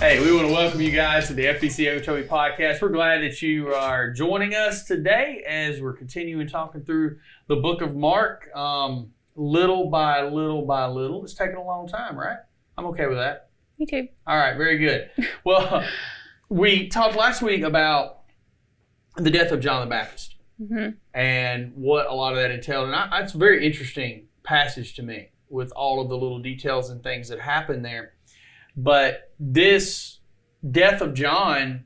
Hey, we want to welcome you guys to the FBC Okeechobee podcast. We're glad that you are joining us today as we're continuing talking through the book of Mark, little by little by little. It's taken a long time, right? I'm okay with that. Me too. All right, very good. Well, we talked last week about the death of John the Baptist and what a lot of that entailed. And it's a very interesting passage to me with all of the little details and things that happened there. But this death of John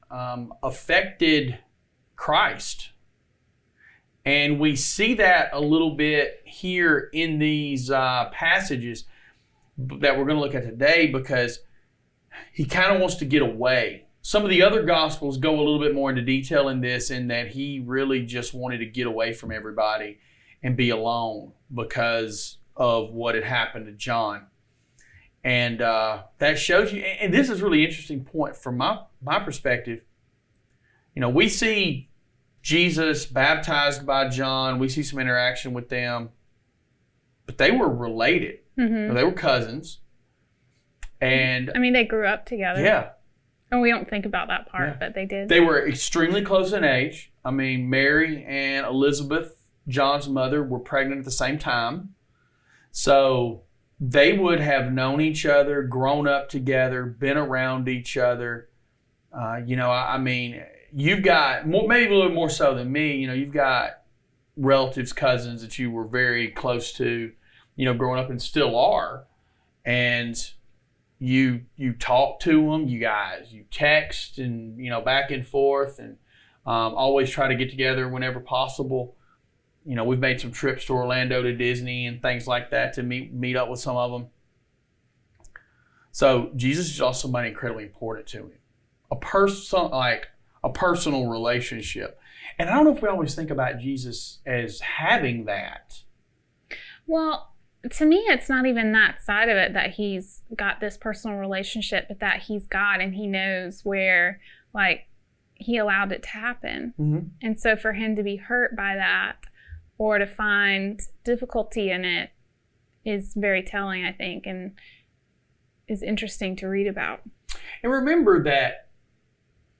affected Christ. And we see that a little bit here in these passages that we're going to look at today, because he kind of wants to get away. Some of the other Gospels go a little bit more into detail in this, in that he really just wanted to get away from everybody and be alone because of what had happened to John. And that shows you, and this is a really interesting point from my perspective. You know, we see Jesus baptized by John. We see some interaction with them, but they were related. Mm-hmm. They were cousins. And I mean, they grew up together. Yeah. And we don't think about that part, but they did. They were extremely close in age. I mean, Mary and Elizabeth, John's mother, were pregnant at the same time. So they would have known each other, grown up together, been around each other. I mean, you've got, maybe a little more so than me, you've got relatives, cousins that you were very close to, growing up, and still are. And you talk to them, you text and, back and forth, and always try to get together whenever possible. We've made some trips to Orlando, to Disney and things like that to meet up with some of them. So Jesus is also somebody incredibly important to him. A personal relationship. And I don't know if we always think about Jesus as having that. Well, to me, it's not even that side of it, that he's got this personal relationship, but that he's God and he knows where, he allowed it to happen. Mm-hmm. And so for him to be hurt by that, or to find difficulty in it, is very telling, I think, and is interesting to read about. And remember that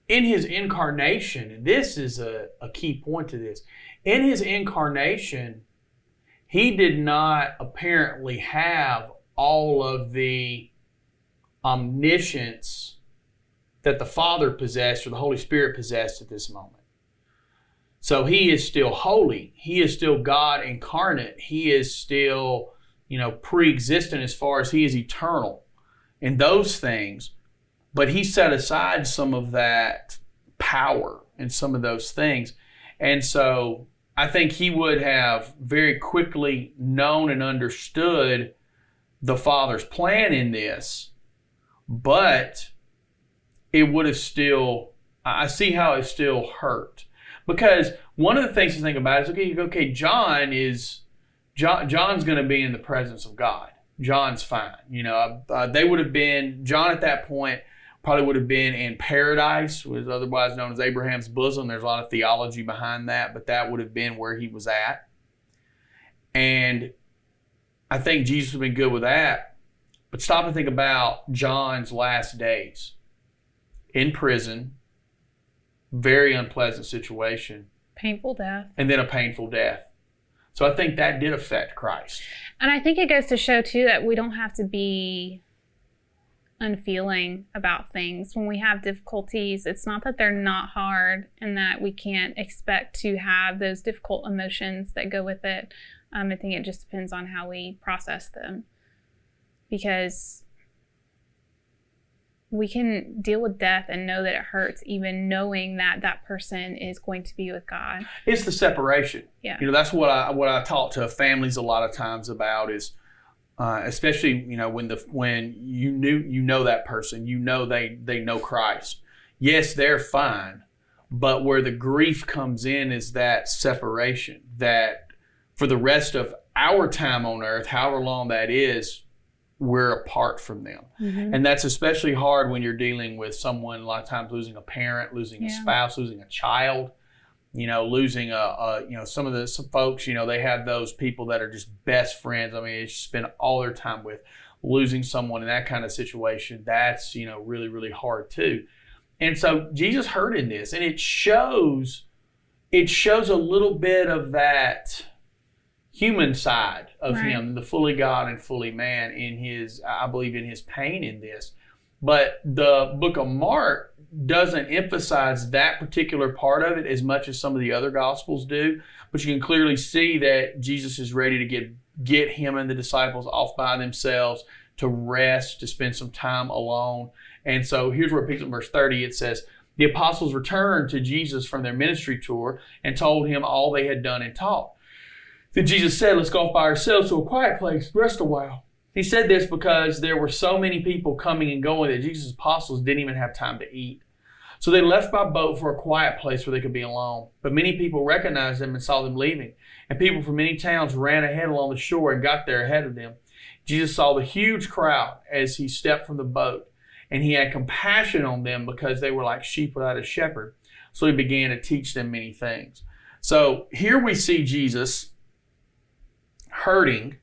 in his incarnation, and this is a key point to this, in his incarnation, he did not apparently have all of the omniscience that the Father possessed or the Holy Spirit possessed at this moment. So he is still holy. He is still God incarnate. He is still, pre-existent as far as he is eternal and those things. But he set aside some of that power and some of those things. And so I think he would have very quickly known and understood the Father's plan in this. But it would have still, I see how it still hurt. Because one of the things to think about is, John's going to be in the presence of God. John's fine. They would have been, John at that point probably would have been in paradise, was otherwise known as Abraham's bosom. There's a lot of theology behind that, but that would have been where he was at. And I think Jesus would have been good with that. But stop and think about John's last days in prison. Very unpleasant situation. Painful death. And then a painful death. So I think that did affect Christ. And I think it goes to show, too, that we don't have to be unfeeling about things. When we have difficulties, it's not that they're not hard and that we can't expect to have those difficult emotions that go with it. I think it just depends on how we process them. Because we can deal with death and know that it hurts, even knowing that that person is going to be with God. It's the separation. Yeah. That's what I talk to families a lot of times about is, especially when you know that person, they know Christ. Yes, they're fine, but where the grief comes in is that separation. That for the rest of our time on earth, however long that is, we're apart from them. Mm-hmm. And that's especially hard when you're dealing with someone, a lot of times losing a parent, losing a spouse, losing a child. losing some folks, they have those people that are just best friends. I mean, they spend all their time with. Losing someone in that kind of situation, that's, really, really hard too. And so Jesus heard in this, and it shows a little bit of that human side of him, the fully God and fully man in his pain in this. But the book of Mark doesn't emphasize that particular part of it as much as some of the other gospels do. But you can clearly see that Jesus is ready to get him and the disciples off by themselves to rest, to spend some time alone. And so here's where it picks up in verse 30. It says, the apostles returned to Jesus from their ministry tour and told him all they had done and taught. Then Jesus said, let's go off by ourselves to a quiet place, rest a while. He said this because there were so many people coming and going that Jesus' apostles didn't even have time to eat. So they left by boat for a quiet place where they could be alone. But many people recognized them and saw them leaving. And people from many towns ran ahead along the shore and got there ahead of them. Jesus saw the huge crowd as he stepped from the boat. And he had compassion on them because they were like sheep without a shepherd. So he began to teach them many things. So here we see Jesus hurting.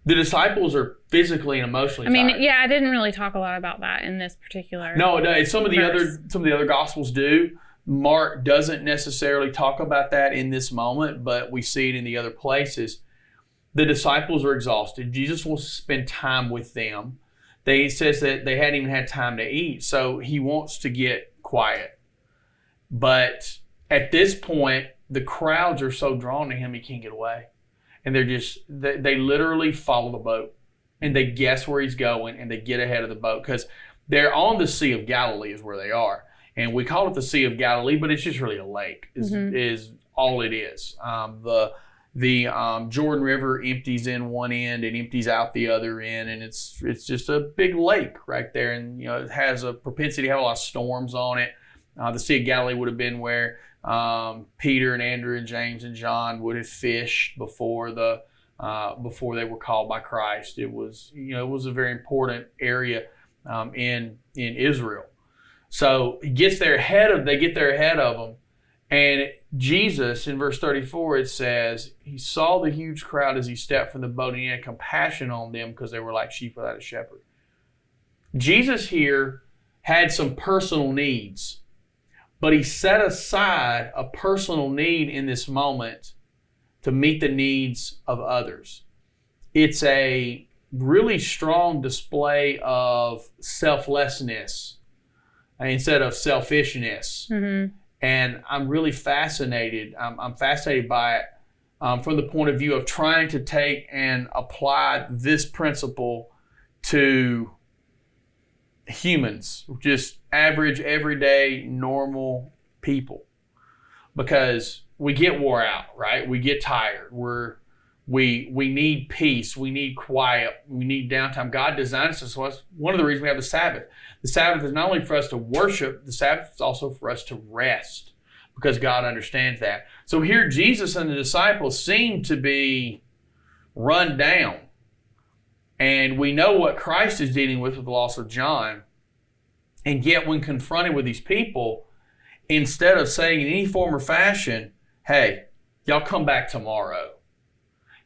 The disciples are physically and emotionally tired. I didn't really talk a lot about that in this particular some of the other gospels do. Mark doesn't necessarily talk about that in this moment, but we see it in the other places. The disciples are exhausted. Jesus wants to spend time with them. He says that they hadn't even had time to eat, so he wants to get quiet. But at this point, the crowds are so drawn to him, he can't get away. And they literally follow the boat, and they guess where he's going, and they get ahead of the boat because they're on the Sea of Galilee is where they are. And we call it the Sea of Galilee, but it's just really a lake is all it is. The Jordan River empties in one end and empties out the other end, and it's just a big lake right there. And it has a propensity to have a lot of storms on it. The Sea of Galilee would have been where Peter and Andrew and James and John would have fished before they were called by Christ. It was a very important area in Israel. So they get there ahead of them, and Jesus in verse 34 it says he saw the huge crowd as he stepped from the boat, and he had compassion on them because they were like sheep without a shepherd. Jesus here had some personal needs. But he set aside a personal need in this moment to meet the needs of others. It's a really strong display of selflessness instead of selfishness. Mm-hmm. And I'm really fascinated. I'm fascinated by it from the point of view of trying to take and apply this principle to humans, just average, everyday, normal people, because we get wore out, right? We get tired. We need peace. We need quiet. We need downtime. God designed us. So that's one of the reasons we have the Sabbath. The Sabbath is not only for us to worship, the Sabbath is also for us to rest, because God understands that. So here Jesus and the disciples seem to be run down. And we know what Christ is dealing with the loss of John. And yet when confronted with these people, instead of saying in any form or fashion, hey, y'all come back tomorrow,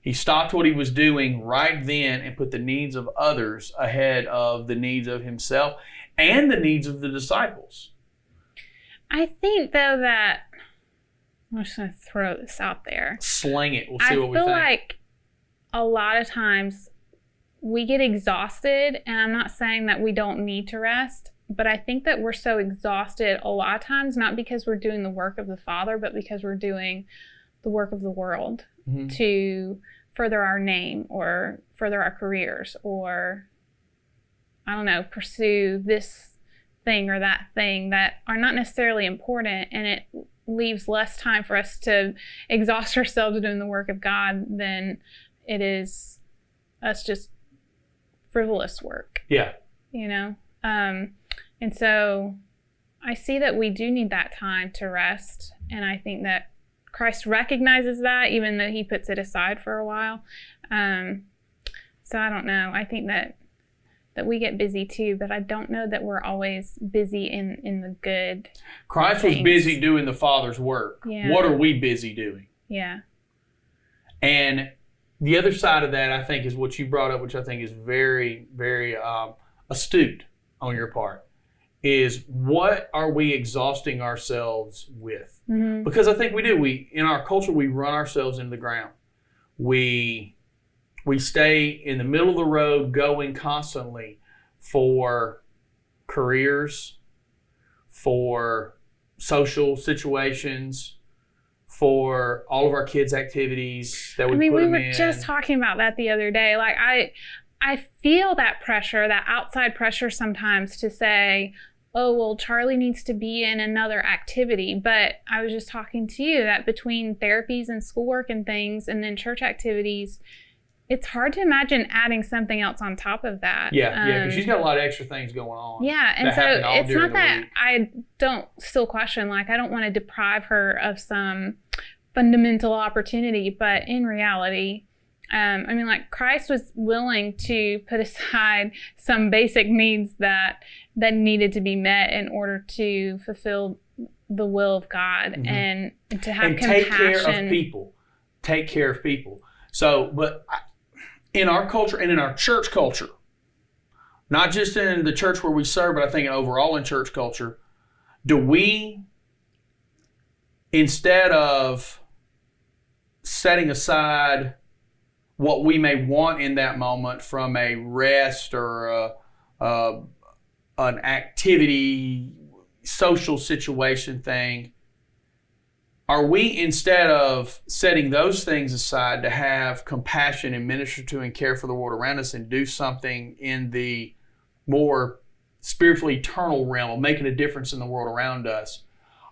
he stopped what he was doing right then and put the needs of others ahead of the needs of himself and the needs of the disciples. I think, though, that I'm just going to throw this out there. Sling it. We'll see what we think. I feel like a lot of times we get exhausted, and I'm not saying that we don't need to rest, but I think that we're so exhausted a lot of times, not because we're doing the work of the Father, but because we're doing the work of the world to further our name or further our careers or, I don't know, pursue this thing or that thing that are not necessarily important, and it leaves less time for us to exhaust ourselves doing the work of God than it is us just frivolous work. Yeah. And so I see that we do need that time to rest, and I think that Christ recognizes that, even though he puts it aside for a while. So I don't know. I think that that we get busy too, but I don't know that we're always busy in the good Christ things. was busy doing the Father's work. Yeah. What are we busy doing? Yeah. And the other side of that, I think, is what you brought up, which I think is very, very astute on your part, is what are we exhausting ourselves with? Mm-hmm. Because I think we do. In our culture, we run ourselves into the ground. We stay in the middle of the road going constantly for careers, for social situations, for all of our kids' activities that we put them in. We were just talking about that the other day. Like I feel that pressure, that outside pressure sometimes to say, oh, well, Charlie needs to be in another activity. But I was just talking to you that between therapies and schoolwork and things and then church activities, it's hard to imagine adding something else on top of that. Yeah, because she's got a lot of extra things going on. Yeah, and so it's not that I don't still question, like, I don't want to deprive her of some fundamental opportunity, but in reality, like Christ was willing to put aside some basic needs that needed to be met in order to fulfill the will of God, mm-hmm. and to have compassion. Take care of people. So, but in our culture and in our church culture, not just in the church where we serve, but I think overall in church culture, do we, instead of setting aside what we may want in that moment from a rest or an activity, social situation thing, are we, instead of setting those things aside to have compassion and minister to and care for the world around us and do something in the more spiritually eternal realm of making a difference in the world around us,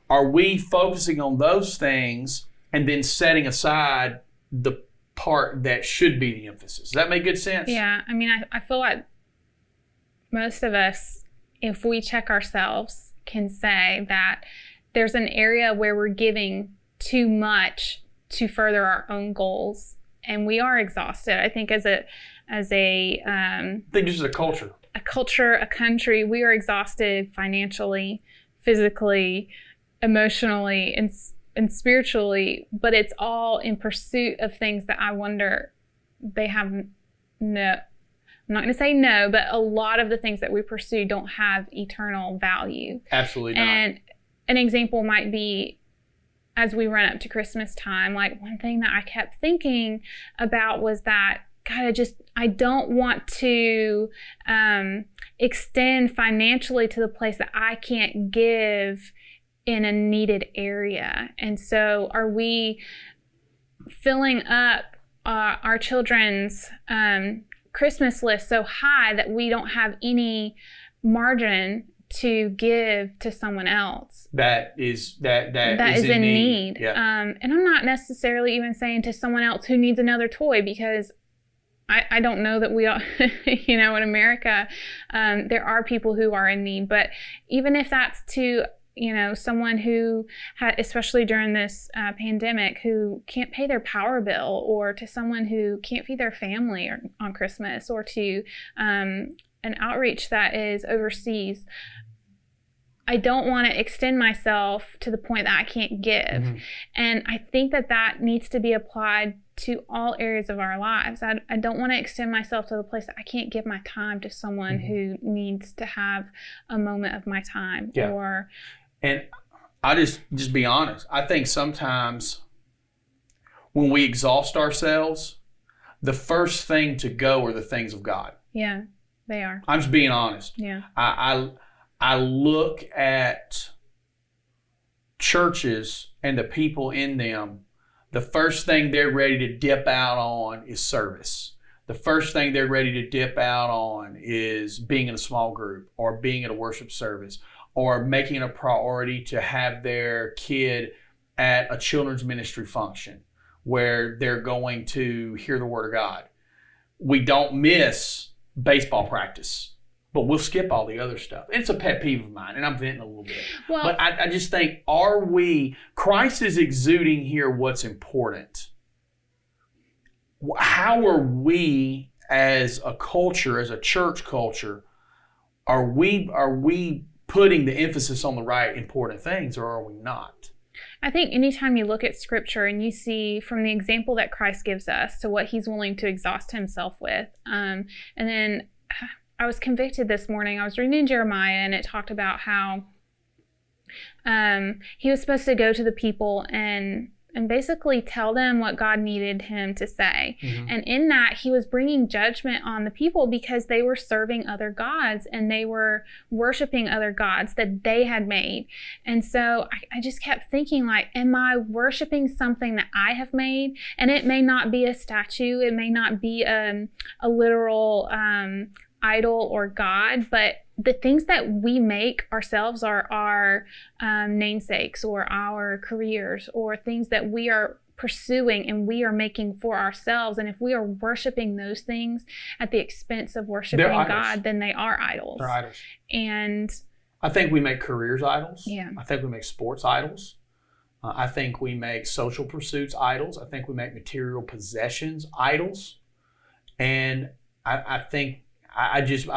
are we focusing on those things and then setting aside the part that should be the emphasis? Does that make good sense? Yeah. I feel like most of us, if we check ourselves, can say that there's an area where we're giving too much to further our own goals, and we are exhausted. I think as a I think just as a culture, a country, we are exhausted financially, physically, emotionally, and spiritually, but it's all in pursuit of things that I wonder they have no. I'm not going to say no, but a lot of the things that we pursue don't have eternal value. Absolutely not. And an example might be, as we run up to Christmas time, like one thing that I kept thinking about was that, God, I don't want to extend financially to the place that I can't give in a needed area. And so are we filling up our children's Christmas list so high that we don't have any margin to give to someone else that is in need. Yeah. And I'm not necessarily even saying to someone else who needs another toy, because I don't know that we all, in America, there are people who are in need. But even if that's to, someone who had, especially during this pandemic, who can't pay their power bill, or to someone who can't feed their family on Christmas, or to an outreach that is overseas, I don't want to extend myself to the point that I can't give. Mm-hmm. And I think that needs to be applied to all areas of our lives. I don't want to extend myself to the place that I can't give my time to someone mm-hmm. who needs to have a moment of my time. Yeah. And I just be honest. I think sometimes when we exhaust ourselves, the first thing to go are the things of God. Yeah, they are. I'm just being honest. Yeah. I look at churches and the people in them, the first thing they're ready to dip out on is service. The first thing they're ready to dip out on is being in a small group, or being at a worship service, or making it a priority to have their kid at a children's ministry function where they're going to hear the Word of God. We don't miss baseball practice, but we'll skip all the other stuff. It's a pet peeve of mine, and I'm venting a little bit. Well, but I just think, Christ is exuding here what's important. How are we as a culture, as a church culture, are we putting the emphasis on the right important things, or are we not? I think anytime you look at scripture and you see from the example that Christ gives us to what he's willing to exhaust himself with. And then I was convicted this morning. I was reading in Jeremiah, and it talked about how he was supposed to go to the people and basically tell them what God needed him to say. Mm-hmm. And in that, he was bringing judgment on the people because they were serving other gods and they were worshiping other gods that they had made. And so I just kept thinking, like, am I worshiping something that I have made? And it may not be a statue. It may not be a literal idol or God, but the things that we make ourselves are our namesakes or our careers or things that we are pursuing and we are making for ourselves. And if we are worshiping those things at the expense of worshiping God, then they are idols. They're idols. And I think we make careers idols. Yeah. I think we make sports idols. I think we make social pursuits idols. I think we make material possessions idols. And I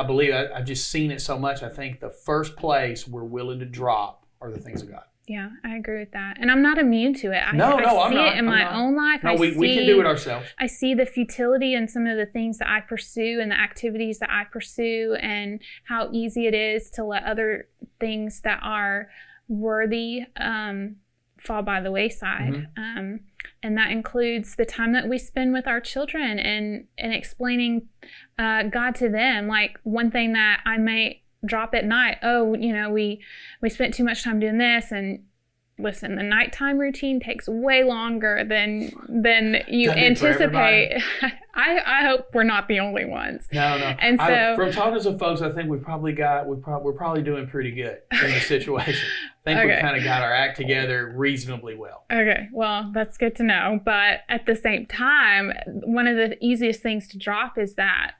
believe I've just seen it so much. I think the first place we're willing to drop are the things of God. Yeah, I agree with that. And I'm not immune to it. I see it in my own life. No, we can do it ourselves. I see the futility in some of the things that I pursue and the activities that I pursue and how easy it is to let other things that are worthy fall by the wayside. Mm-hmm. And that includes the time that we spend with our children and explaining God to them. Like one thing that I may drop at night, we spent too much time doing this, and listen, the nighttime routine takes way longer than you anticipate. I hope we're not the only ones. No. And so from talking to some folks, I think we're probably doing pretty good in the situation. I think we kind of got our act together reasonably well. Okay, well, that's good to know. But at the same time, one of the easiest things to drop is that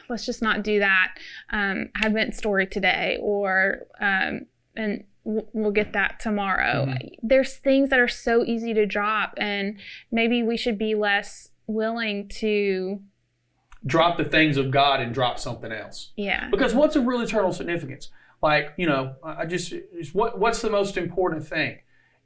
let's just not do that Advent story today, or and we'll get that tomorrow. Mm-hmm. There's things that are so easy to drop, and maybe we should be less willing to drop the things of God and drop something else. Yeah. Because what's of real eternal significance? Like, what's the most important thing?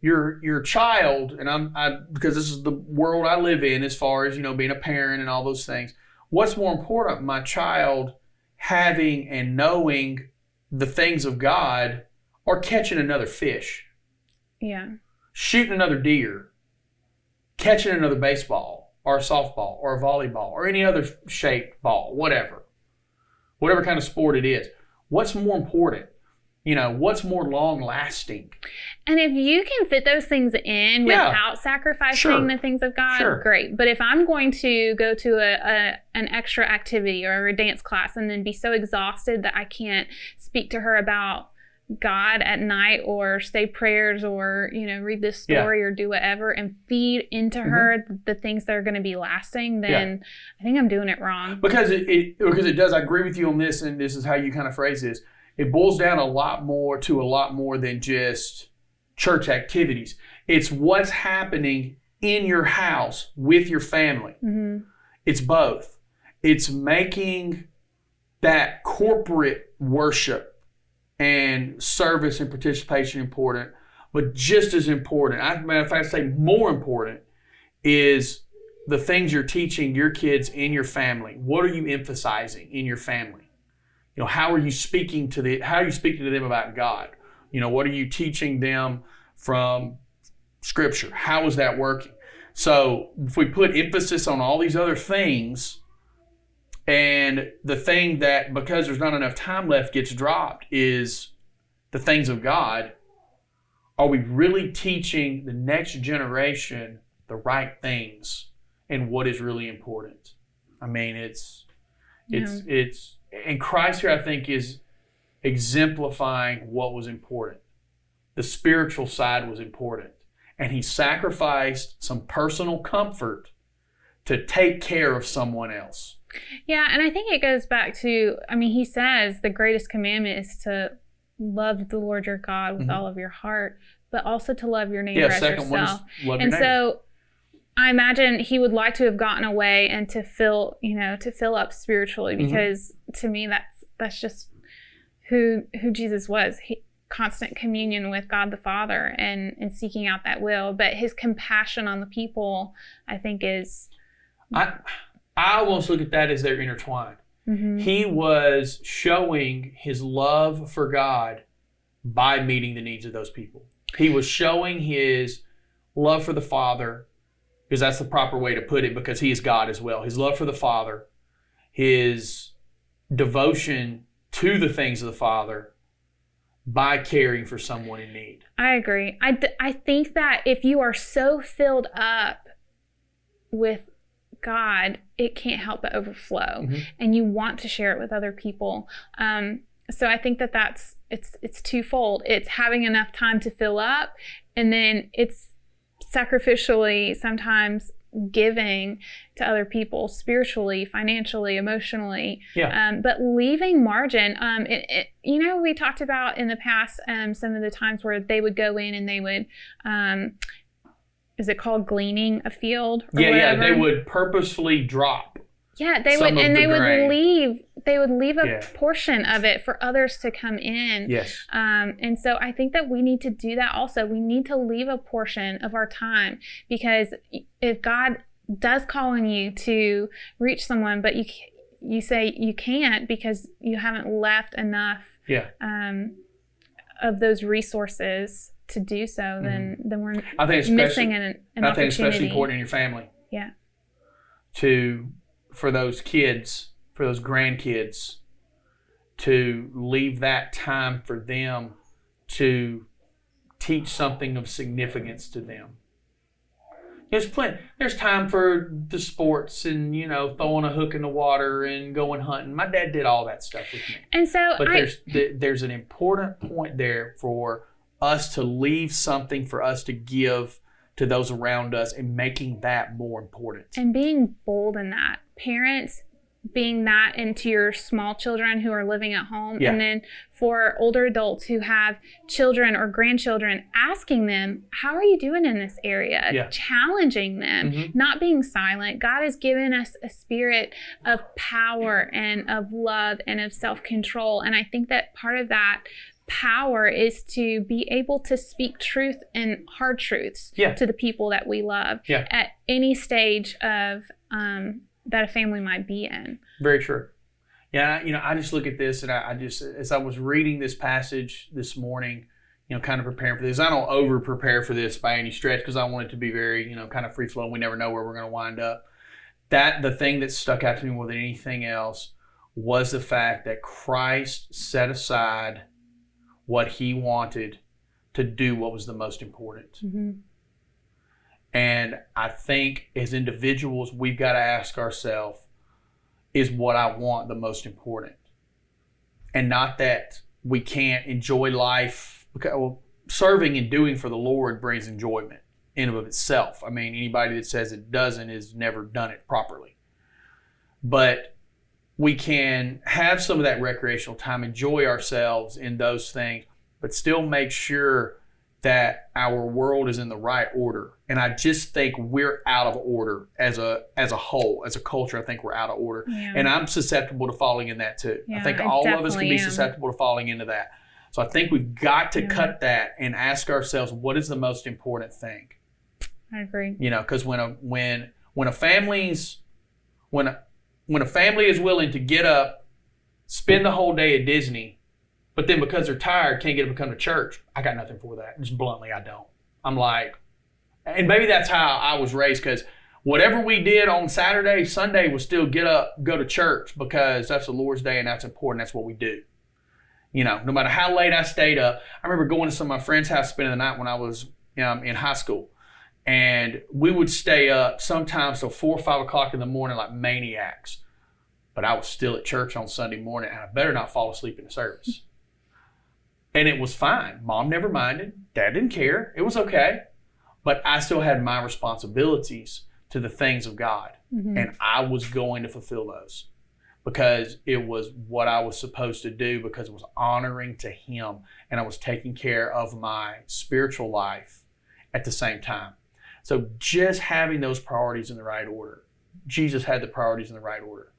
Your child, and because this is the world I live in as far as, being a parent and all those things. What's more important, my child having and knowing the things of God, or catching another fish? Yeah. Shooting another deer, catching another baseball or a softball or a volleyball or any other shaped ball, whatever kind of sport it is. What's more important? What's more long lasting? And if you can fit those things in without sacrificing the things of God, great. But if I'm going to go to an extra activity or a dance class and then be so exhausted that I can't speak to her about God at night or say prayers or, read this story or do whatever and feed into her the things that are going to be lasting, then I think I'm doing it wrong. Because it does. I agree with you on this, and this is how you kind of phrase this. It boils down a lot more than just church activities. It's what's happening in your house with your family. Mm-hmm. It's both. It's making that corporate worship and service and participation important, but just as important, matter of fact, I'd say more important, is the things you're teaching your kids in your family. What are you emphasizing in your family? How are you speaking to them about God? What are you teaching them from Scripture? How is that working? So if we put emphasis on all these other things, and the thing that, because there's not enough time left, gets dropped is the things of God, are we really teaching the next generation the right things and what is really important? I mean, it's and Christ here, I think, is exemplifying what was important. The spiritual side was important. And he sacrificed some personal comfort to take care of someone else. Yeah, and I think it goes back to, he says the greatest commandment is to love the Lord your God with all of your heart, but also to love your neighbor as yourself. One is love your neighbor. So I imagine he would like to have gotten away and to fill up spiritually, because to me that's just who Jesus was. Constant communion with God the Father and seeking out that will. But his compassion on the people, I think, is... I almost look at that as they're intertwined. He was showing his love for God by meeting the needs of those people. He was showing his love for the Father, because that's the proper way to put it, because he is God as well. His love for the Father, his devotion to the things of the Father by caring for someone in need. I agree. I think that if you are so filled up with God, it can't help but overflow, and you want to share it with other people. So I think it's twofold. It's having enough time to fill up, and then it's sacrificially sometimes giving to other people spiritually, financially, emotionally, but leaving margin. We talked about in the past some of the times where they would go in and they would is it called gleaning a field or whatever? They would purposefully drop they would leave a portion of it for others to come in. Yes. And so I think that we need to do that also. We need to leave a portion of our time, because if God does call on you to reach someone, but you say you can't because you haven't left enough of those resources to do so, then we're missing an opportunity. I think especially important in your family. Yeah. For those kids, for those grandkids, to leave that time for them to teach something of significance to them. There's time for the sports and, throwing a hook in the water and going hunting. My dad did all that stuff with me. And so there's an important point there for us to leave something for us to give to those around us, and making that more important. And being bold in that. Parents being that into your small children who are living at home. And then for older adults who have children or grandchildren, asking them, how are you doing in this area? Challenging them, not being silent. God has given us a spirit of power and of love and of self-control. And I think that part of that power is to be able to speak truth and hard truths to the people that we love at any stage of that a family might be in. Very true. Yeah, I just look at this, and I just, as I was reading this passage this morning, kind of preparing for this. I don't over prepare for this by any stretch, because I want it to be very, kind of free flowing. We never know where we're going to wind up. The thing that stuck out to me more than anything else was the fact that Christ set aside what he wanted to do what was the most important. And I think as individuals, we've got to ask ourselves, is what I want the most important? And not that we can't enjoy life. Because, serving and doing for the Lord brings enjoyment in and of itself. I mean, anybody that says it doesn't has never done it properly. But we can have some of that recreational time, enjoy ourselves in those things, but still make sure that our world is in the right order. And I just think we're out of order as a whole, as a culture. I think we're out of order. And I'm susceptible to falling in that too. I think all of us can be susceptible to falling into that. So I think we've got to cut that and ask ourselves, what is the most important thing? I agree. Because when a family is willing to get up, spend the whole day at Disney, but then because they're tired, can't get up and come to church, I got nothing for that. Just bluntly, I don't. I'm like, and maybe that's how I was raised, because whatever we did on Saturday, Sunday was still get up, go to church, because that's the Lord's day and that's important. That's what we do. No matter how late I stayed up. I remember going to some of my friends' house spending the night when I was in high school. And we would stay up sometimes till 4 or 5 o'clock in the morning like maniacs. But I was still at church on Sunday morning, and I better not fall asleep in the service. And it was fine. Mom never minded. Dad didn't care. It was okay. But I still had my responsibilities to the things of God. And I was going to fulfill those, because it was what I was supposed to do, because it was honoring to him, and I was taking care of my spiritual life at the same time. So just having those priorities in the right order. Jesus had the priorities in the right order.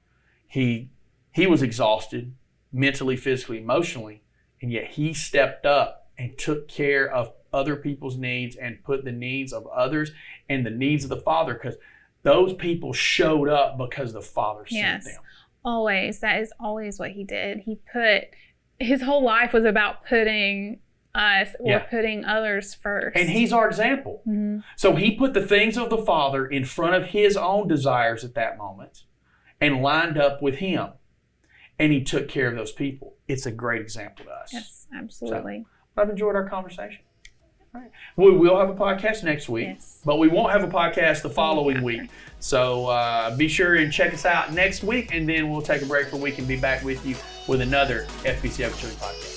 He was exhausted mentally, physically, emotionally, and yet he stepped up and took care of other people's needs and put the needs of others and the needs of the Father, because those people showed up because the Father sent them. Always. That is always what he did. His whole life was about putting us or putting others first. And he's our example. Mm-hmm. So he put the things of the Father in front of his own desires at that moment and lined up with him. And he took care of those people. It's a great example to us. Yes, absolutely. So, I've enjoyed our conversation. All right. We will have a podcast next week, but we won't have a podcast the following week. So be sure and check us out next week, and then we'll take a break for a week and be back with you with another FBC Okeechobee podcast.